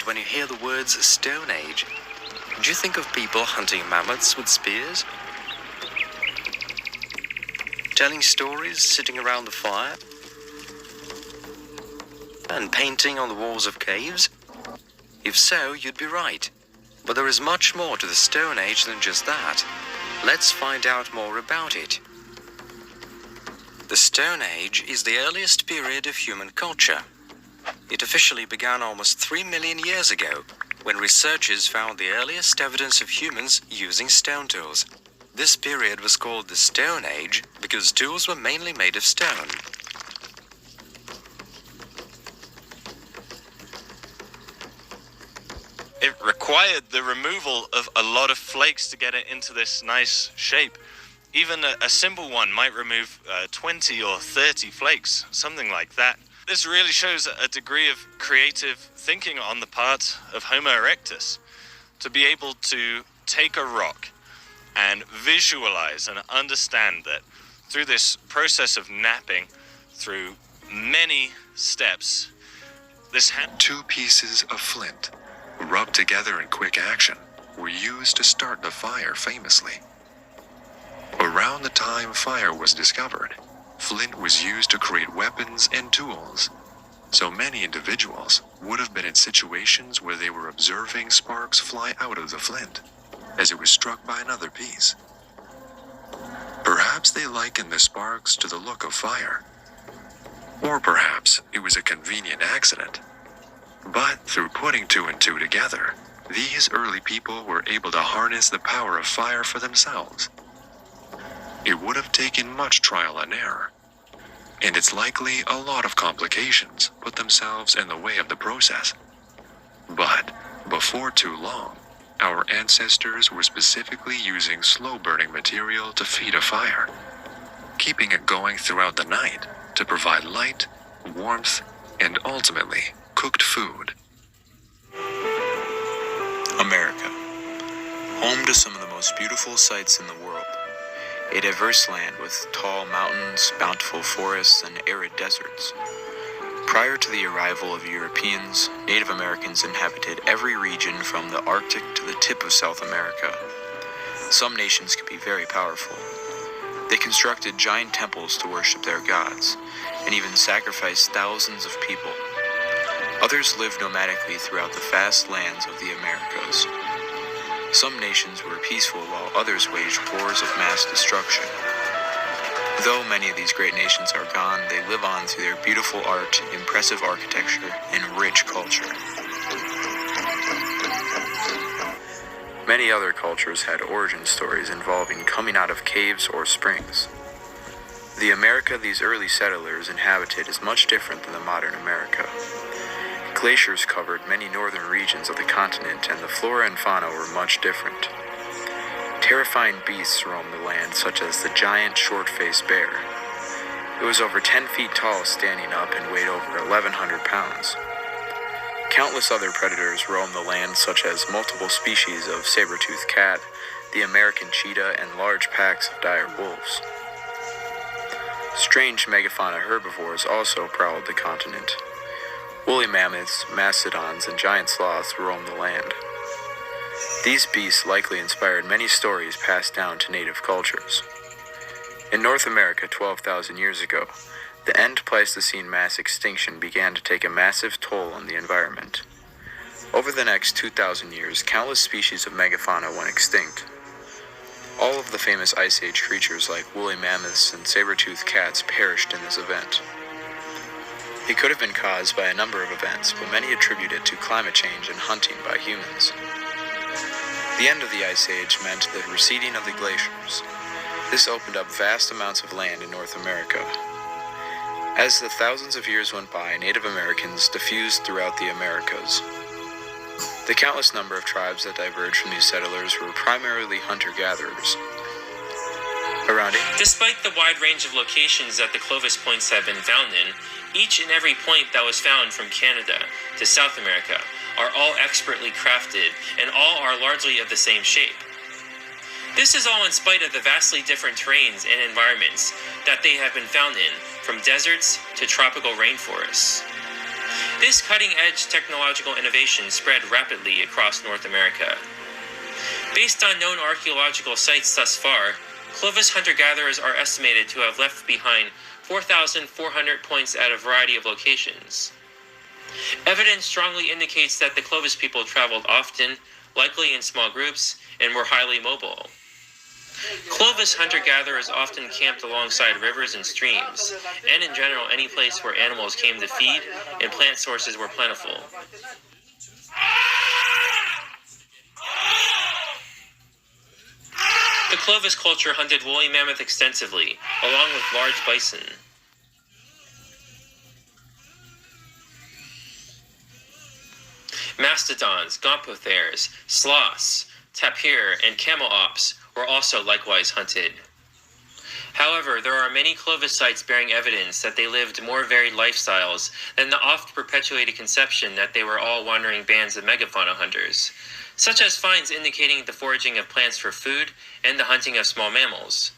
When you hear the words Stone Age, do you think of people hunting mammoths with spears? Telling stories, sitting around the fire? And painting on the walls of caves? If so, you'd be right. But there is much more to the Stone Age than just that. Let's find out more about it. The Stone Age is the earliest period of human culture. It officially began almost 3 million years ago, when researchers found the earliest evidence of humans using stone tools. This period was called the Stone Age because tools were mainly made of stone. It required the removal of a lot of flakes to get it into this nice shape. Even a simple one might remove 20 or 30 flakes, something like that. This really shows a degree of creative thinking on the part of Homo erectus, to be able to take a rock and visualize and understand that through this process of napping, through many steps, this Two pieces of flint, rubbed together in quick action, were used to start the fire famously. Around the time fire was discovered, flint was used to create weapons and tools. So many individuals would have been in situations where they were observing sparks fly out of the flint as it was struck by another piece. Perhaps they likened the sparks to the look of fire. Or perhaps it was a convenient accident. But through putting two and two together, these early people were able to harness the power of fire for themselves. It would have taken much trial and error, and it's likely a lot of complications put themselves in the way of the process. But before too long, our ancestors were specifically using slow-burning material to feed a fire, keeping it going throughout the night to provide light, warmth, and ultimately cooked food. America, home to some of the most beautiful sights in the world. A diverse land with tall mountains, bountiful forests, and arid deserts. Prior to the arrival of Europeans, Native Americans inhabited every region from the Arctic to the tip of South America. Some nations could be very powerful. They constructed giant temples to worship their gods, and even sacrificed thousands of people. Others lived nomadically throughout the vast lands of the Americas. Some nations were peaceful while others waged wars of mass destruction. Though many of these great nations are gone, they live on through their beautiful art, impressive architecture, and rich culture. Many other cultures had origin stories involving coming out of caves or springs. The America these early settlers inhabited is much different than the modern America. Glaciers covered many northern regions of the continent, and the flora and fauna were much different. Terrifying beasts roamed the land, such as the giant short-faced bear. It was over 10 feet tall standing up and weighed over 1,100 pounds. Countless other predators roamed the land, such as multiple species of saber-toothed cat, the American cheetah, and large packs of dire wolves. Strange megafauna herbivores also prowled the continent. Woolly mammoths, mastodons, and giant sloths roamed the land. These beasts likely inspired many stories passed down to native cultures. In North America 12,000 years ago, the end Pleistocene mass extinction began to take a massive toll on the environment. Over the next 2,000 years, countless species of megafauna went extinct. All of the famous Ice Age creatures like woolly mammoths and saber-toothed cats perished in this event. It could have been caused by a number of events, but many attribute it to climate change and hunting by humans. The end of the Ice Age meant the receding of the glaciers. This opened up vast amounts of land in North America. As the thousands of years went by, Native Americans diffused throughout the Americas. The countless number of tribes that diverged from these settlers were primarily hunter-gatherers. Despite the wide range of locations that the Clovis points have been found in, each and every point that was found from Canada to South America are all expertly crafted, and all are largely of the same shape. This is all in spite of the vastly different terrains and environments that they have been found in, from deserts to tropical rainforests. This cutting-edge technological innovation spread rapidly across North America. Based on known archaeological sites thus far, Clovis hunter-gatherers are estimated to have left behind 4,400 points at a variety of locations. Evidence strongly indicates that the Clovis people traveled often, likely in small groups, and were highly mobile. Clovis hunter-gatherers often camped alongside rivers and streams, and in general any place where animals came to feed and plant sources were plentiful. The Clovis culture hunted woolly mammoth extensively, along with large bison. Mastodons, gompotheres, sloths, tapir, and camel-ops were also likewise hunted. However, there are many Clovis sites bearing evidence that they lived more varied lifestyles than the oft-perpetuated conception that they were all wandering bands of megafauna hunters, such as finds indicating the foraging of plants for food and the hunting of small mammals.